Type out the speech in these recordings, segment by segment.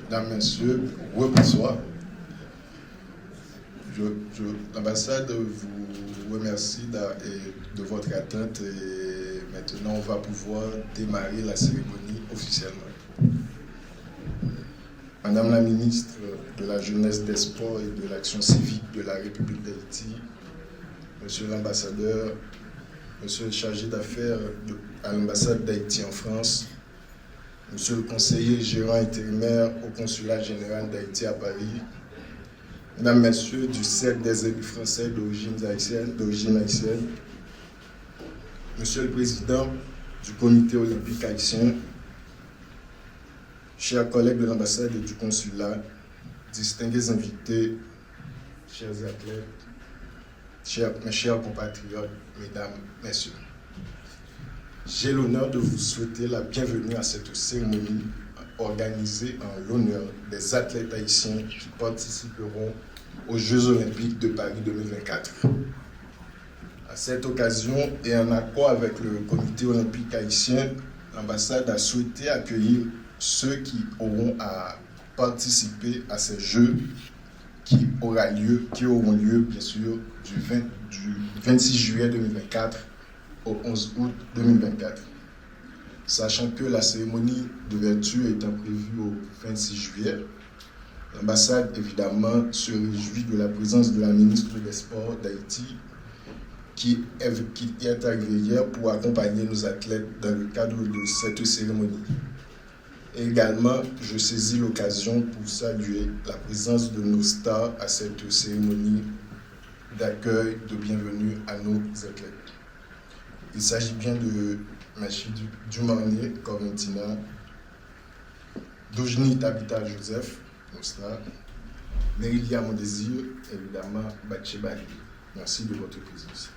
Mesdames, Messieurs, bonsoir. L'ambassade vous remercie de votre attente et maintenant on va pouvoir démarrer la cérémonie officiellement. Madame la ministre de la Jeunesse, des Sports et de l'Action civique de la République d'Haïti, Monsieur l'ambassadeur, Monsieur le chargé d'affaires à l'ambassade d'Haïti en France, Monsieur le conseiller gérant intérimaire au consulat général d'Haïti à Paris, Mesdames, Messieurs du cercle des élus français d'origine haïtienne, Monsieur le Président du Comité olympique haïtien, chers collègues de l'ambassade et du consulat, distingués invités, chers athlètes, mes chers compatriotes, Mesdames, Messieurs. J'ai l'honneur de vous souhaiter la bienvenue à cette cérémonie organisée en l'honneur des athlètes haïtiens qui participeront aux Jeux Olympiques de Paris 2024. À cette occasion et en accord avec le Comité olympique haïtien, l'ambassade a souhaité accueillir ceux qui auront à participer à ces Jeux qui auront lieu bien sûr du 26 juillet 2024 au 11 août 2024. Sachant que la cérémonie d'ouverture étant prévue au 26 juillet, l'ambassade évidemment se réjouit de la présence de la ministre des Sports d'Haïti qui est arrivée hier pour accompagner nos athlètes dans le cadre de cette cérémonie. Et également, je saisis l'occasion pour saluer la présence de nos stars à cette cérémonie d'accueil de bienvenue à nos athlètes. Il s'agit bien de Machi Dumarnier, Corentina, Dojni Tabita Joseph, nos stars, Nerilia Mondésir, évidemment, Batchebali. Merci de votre présence.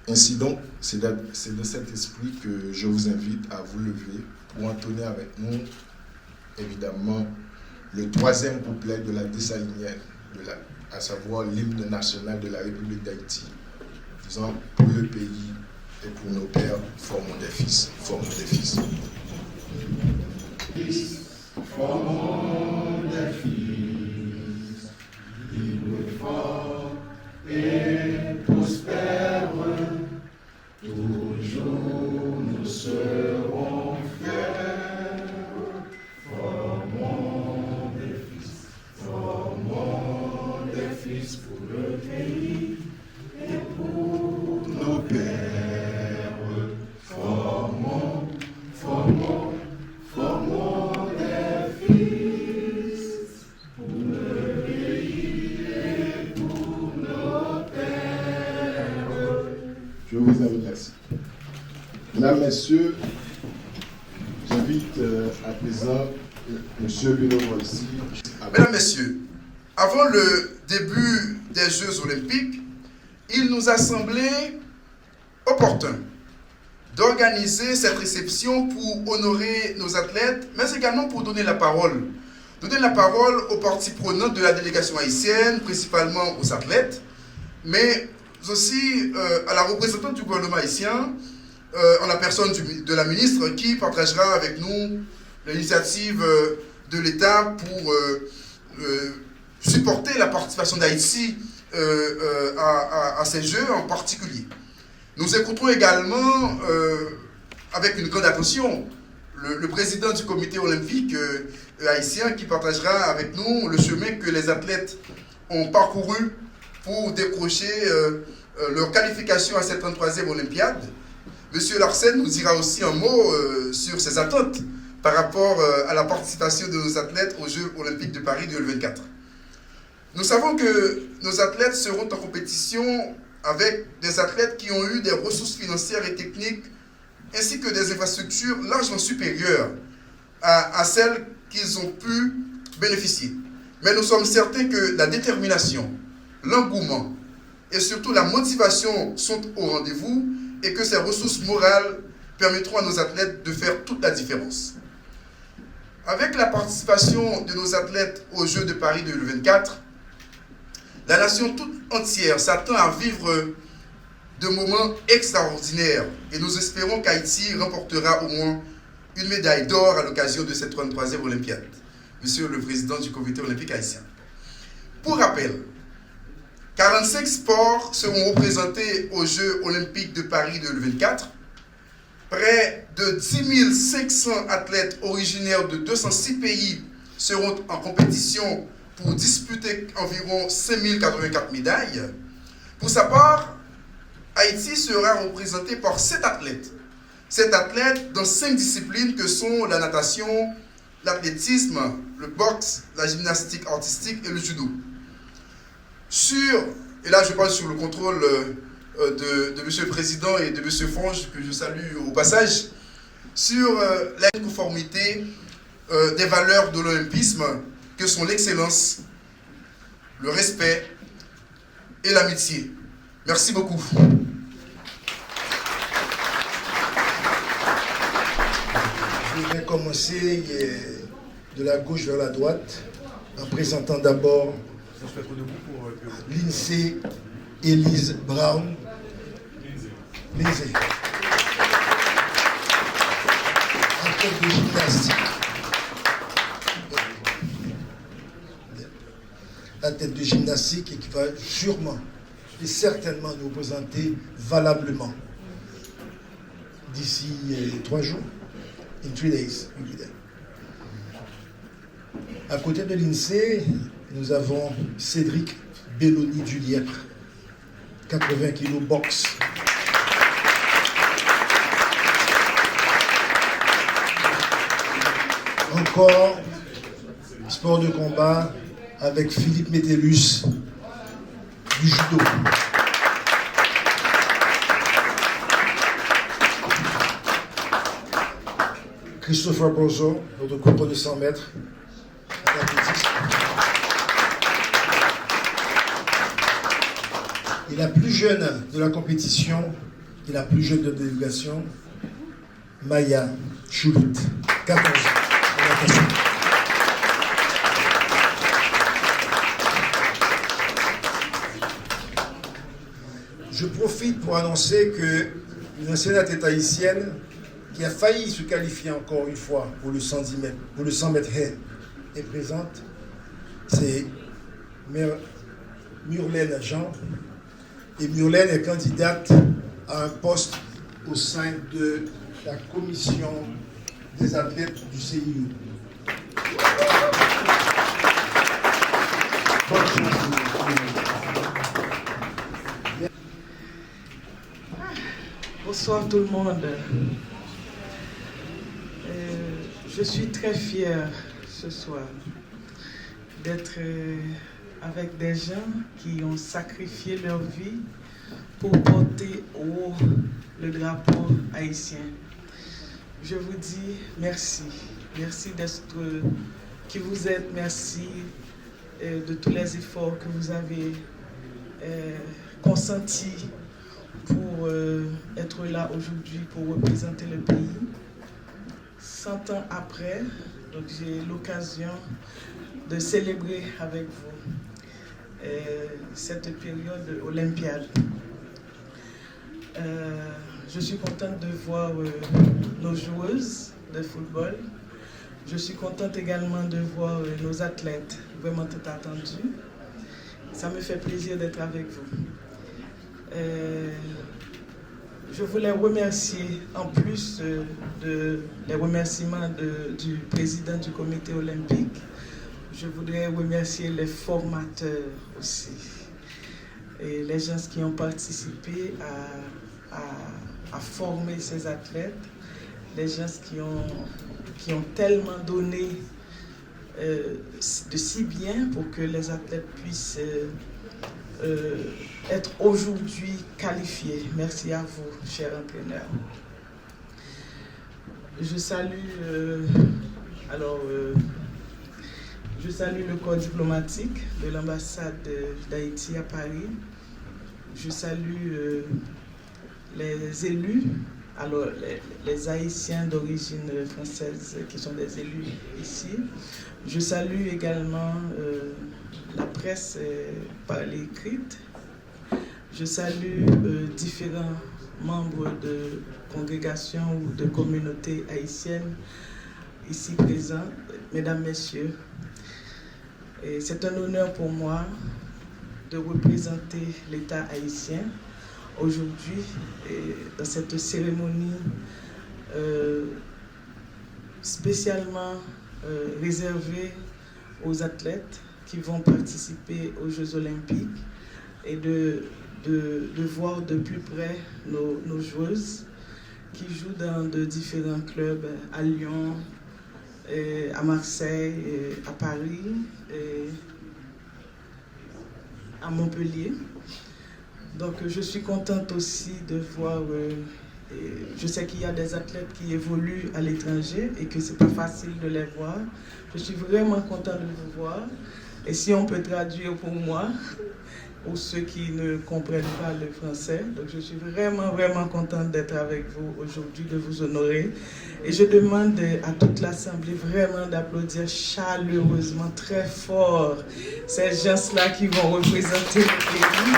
Ainsi donc, c'est de cet esprit que je vous invite à vous lever pour entonner avec nous, évidemment, le troisième couplet de la Dessalinienne, à savoir l'hymne national de la République d'Haïti, disant « Pour le pays et pour nos pères, formons des fils, formons des fils. » Formons des fils, libres, forts et prospères, toujours nous serons fiers. Formons des fils pour le pays et pour nos pères. Formons des fils pour le pays et pour nos pères. Je vous en remercie. Mesdames, Messieurs, j'invite à présent M. Bino Volsi. Mesdames, Messieurs, avant le début des Jeux Olympiques, il nous a semblé opportun d'organiser cette réception pour honorer nos athlètes, mais également pour donner la parole. Donner la parole aux parties prenantes de la délégation haïtienne, principalement aux athlètes, mais aussi à la représentante du gouvernement haïtien, en la personne de la ministre, qui partagera avec nous l'initiative de l'État pour supporter la participation d'Haïti à ces Jeux en particulier. Nous écouterons également, avec une grande attention, le président du comité olympique haïtien qui partagera avec nous le chemin que les athlètes ont parcouru pour décrocher leur qualification à cette 33e Olympiade. Monsieur Larsen nous dira aussi un mot sur ses attentes par rapport à la participation de nos athlètes aux Jeux Olympiques de Paris 2024. Nous savons que nos athlètes seront en compétition avec des athlètes qui ont eu des ressources financières et techniques ainsi que des infrastructures largement supérieures à celles qu'ils ont pu bénéficier. Mais nous sommes certains que la détermination, l'engouement et surtout la motivation sont au rendez-vous et que ces ressources morales permettront à nos athlètes de faire toute la différence. Avec la participation de nos athlètes aux Jeux de Paris 2024, la nation toute entière s'attend à vivre de moments extraordinaires et nous espérons qu'Haïti remportera au moins une médaille d'or à l'occasion de cette 33e Olympiade. Monsieur le Président du Comité olympique haïtien. Pour rappel, 45 sports seront représentés aux Jeux olympiques de Paris 2024. Près de 10 500 athlètes originaires de 206 pays seront en compétition pour disputer environ 5 084 médailles. Pour sa part, Haïti sera représenté par 7 athlètes. 7 athlètes dans 5 disciplines que sont la natation, l'athlétisme, le boxe, la gymnastique artistique et le judo. Et là je parle sur le contrôle de M. le Président et de M. Fonge, que je salue au passage, sur la conformité des valeurs de l'olympisme, que sont l'excellence, le respect et l'amitié. Merci beaucoup. Je vais commencer de la gauche vers la droite en présentant d'abord l'INSEE Elise Brown. Lindsay. Athlète de gymnastique. Athlète de gymnastique et qui va sûrement et certainement nous représenter valablement d'ici 3 jours. In 3 days, we'll be there. À côté de l'INSEE, nous avons Cédric Belloni du Lièpre, 80 kg boxe. Encore, sport de combat avec Philippe Métellus du judo. Christopher Bozo, notre concours de 100 mètres à l'athlétisme. Et la plus jeune de la compétition, et la plus jeune de la délégation, Maya Choulout, 14 ans. Je profite pour annoncer qu'une ancienne athlète haïtienne qui a failli se qualifier encore une fois pour le 110 mètres, pour le 100 mètres haie, est présente. C'est Murlène Jean. Et Murlène est candidate à un poste au sein de la commission des athlètes du CIU. Bonne chance. Bonsoir tout le monde. Je suis très fière ce soir d'être avec des gens qui ont sacrifié leur vie pour porter haut le drapeau haïtien. Je vous dis merci. Merci d'être qui vous êtes. Merci de tous les efforts que vous avez consentis pour être là aujourd'hui pour représenter le pays. 100 ans après, donc j'ai l'occasion de célébrer avec vous cette période olympiade. Je suis contente de voir nos joueuses de football. Je suis contente également de voir nos athlètes, vraiment tout attendus. Ça me fait plaisir d'être avec vous. Je voulais remercier, en plus les remerciements du président du comité olympique, je voudrais remercier les formateurs aussi, et les gens qui ont participé à former ces athlètes, les gens qui ont tellement donné de si bien pour que les athlètes puissent être aujourd'hui qualifiés. Merci à vous, chers entraîneurs. Je salue je salue le corps diplomatique de l'ambassade d'Haïti à Paris. Je salue les élus, alors les Haïtiens d'origine française qui sont des élus ici. Je salue également la presse par l'écrite. Je salue différents membres de congrégations ou de communautés haïtiennes ici présents, mesdames, messieurs. C'est un honneur pour moi de représenter l'État haïtien aujourd'hui dans cette cérémonie spécialement réservée aux athlètes qui vont participer aux Jeux Olympiques et de voir de plus près nos joueuses qui jouent dans de différents clubs à Lyon, à Marseille, à Paris, à Montpellier. Donc je suis contente aussi de voir, je sais qu'il y a des athlètes qui évoluent à l'étranger et que c'est pas facile de les voir. Je suis vraiment contente de vous voir. Et si on peut traduire pour moi, ou ceux qui ne comprennent pas le français. Donc je suis vraiment, vraiment contente d'être avec vous aujourd'hui, de vous honorer. Et je demande à toute l'Assemblée vraiment d'applaudir chaleureusement, très fort, ces gens-là qui vont représenter le pays.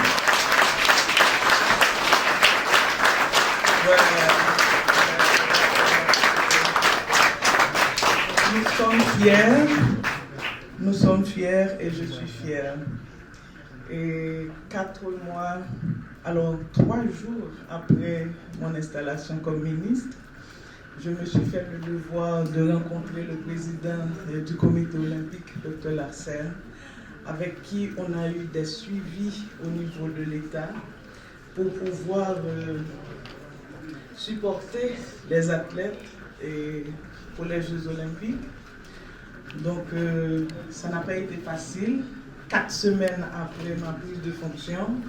Voilà. Nous sommes fiers et je suis fière. Et 4 mois, alors 3 jours après mon installation comme ministre, je me suis fait le devoir de rencontrer le président du comité olympique, Dr Larsen, avec qui on a eu des suivis au niveau de l'État pour pouvoir supporter les athlètes pour les Jeux olympiques. Donc ça n'a pas été facile. 4 semaines après ma prise de fonction,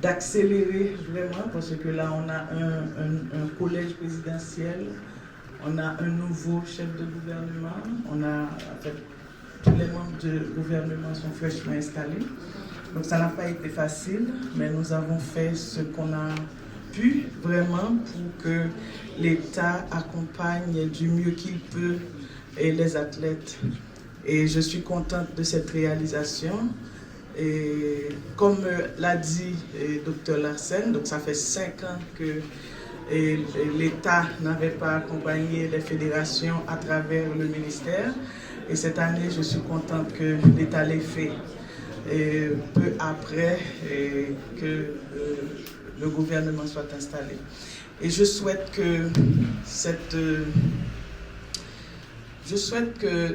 d'accélérer vraiment, parce que là on a un collège présidentiel, on a un nouveau chef de gouvernement, en fait, tous les membres du gouvernement sont fraîchement installés. Donc ça n'a pas été facile, mais nous avons fait ce qu'on a pu vraiment pour que l'État accompagne du mieux qu'il peut les athlètes. Et je suis contente de cette réalisation. Et comme l'a dit Dr Larsen, donc ça fait 5 ans que l'État n'avait pas accompagné les fédérations à travers le ministère. Et cette année, je suis contente que l'État l'ait fait. Et peu après que le gouvernement soit installé. Et je souhaite que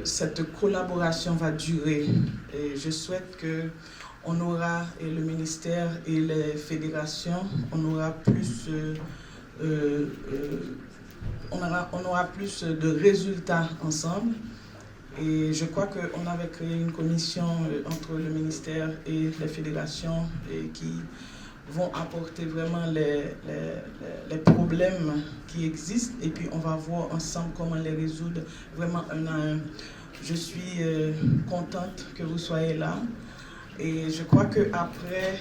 cette collaboration va durer. Et je souhaite que on aura, et le ministère et les fédérations, on aura plus de résultats ensemble. Et je crois qu'on avait créé une commission entre le ministère et les fédérations qui vont apporter vraiment les problèmes qui existent et puis on va voir ensemble comment les résoudre vraiment un à un. Je suis contente que vous soyez là et je crois qu'après,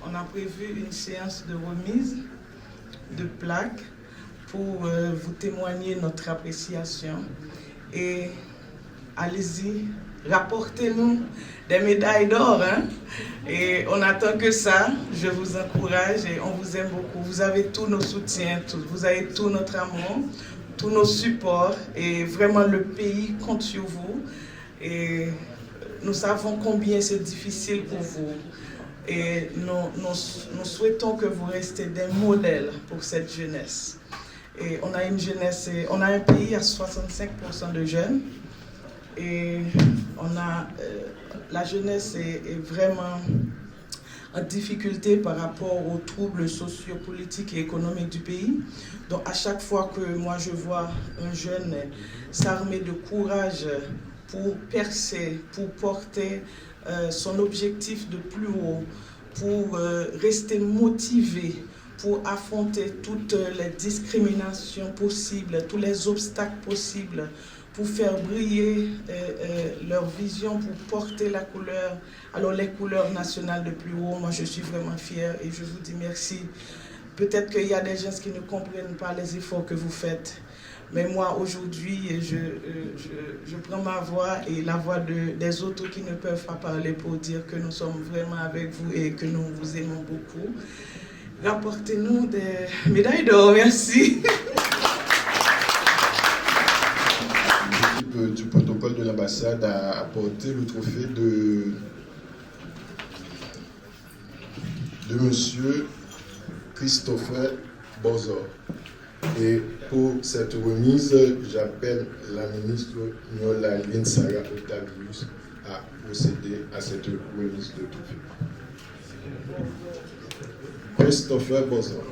on a prévu une séance de remise de plaques pour vous témoigner notre appréciation et allez-y, rapportez-nous des médailles d'or, hein? Et on n'attend que ça. Je vous encourage et on vous aime beaucoup. Vous avez tous nos soutiens, vous avez tout notre amour, tous nos supports et vraiment le pays compte sur vous. Et nous savons combien c'est difficile pour vous. Et nous souhaitons que vous restez des modèles pour cette jeunesse. Et on a une jeunesse, on a un pays à 65% de jeunes. Et la jeunesse est vraiment en difficulté par rapport aux troubles sociopolitiques et économiques du pays. Donc à chaque fois que moi je vois un jeune s'armer de courage pour percer, pour porter son objectif de plus haut, pour rester motivé, pour affronter toutes les discriminations possibles, tous les obstacles possibles, pour faire briller leur vision, pour porter la couleur, alors les couleurs nationales de plus haut. Moi, je suis vraiment fière et je vous dis merci. Peut-être qu'il y a des gens qui ne comprennent pas les efforts que vous faites, Mais moi, aujourd'hui, je prends ma voix et la voix des autres qui ne peuvent pas parler pour dire que nous sommes vraiment avec vous et que nous vous aimons beaucoup. Rapportez-nous des médailles d'or, merci. L'équipe du protocole de l'ambassade a apporté le trophée de Monsieur Christopher Bozor. Et pour cette remise, j'appelle la ministre Nyola Linsara Otavius à procéder à cette remise de trophée. Christopher Bozor.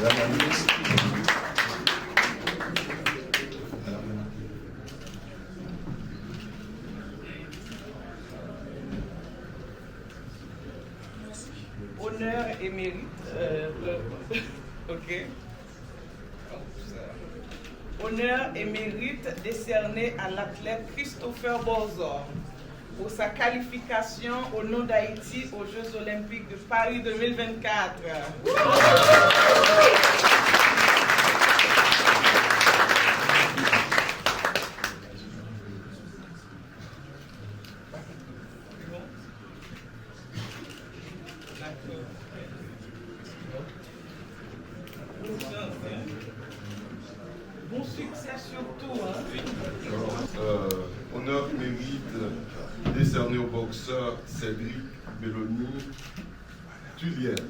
Madame la ministre. Honneur et mérite. Ok. Honneur et mérite décerné à l'athlète Christopher Bozor pour sa qualification au nom d'Haïti aux Jeux Olympiques de Paris 2024. Bon succès surtout. Honneur et mérite décerné au boxeur Cédric Belloni Tullière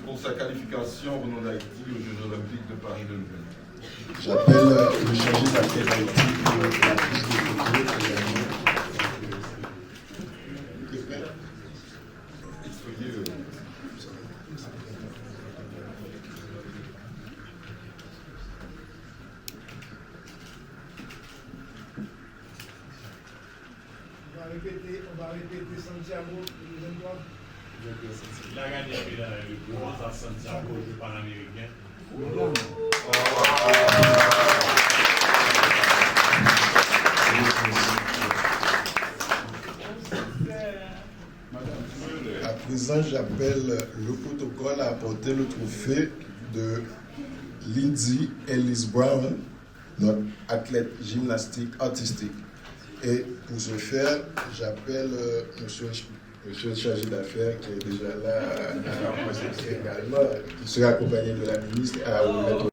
pour sa qualification au nom d'Haïti aux Jeux Olympiques de Paris 2024. J'appelle le chargé d'affaires d'Haïti pour la prise de photo. On va répéter Santiago, le 23. Il a gagné le bronze à Santiago, le Panaméricain. À présent, j'appelle le protocole à apporter le trophée de Lindsay Ellis Brown, notre athlète gymnastique artistique. Et pour ce faire, j'appelle monsieur le chargé d'affaires qui est déjà là à la également, qui sera accompagné de la ministre à remettre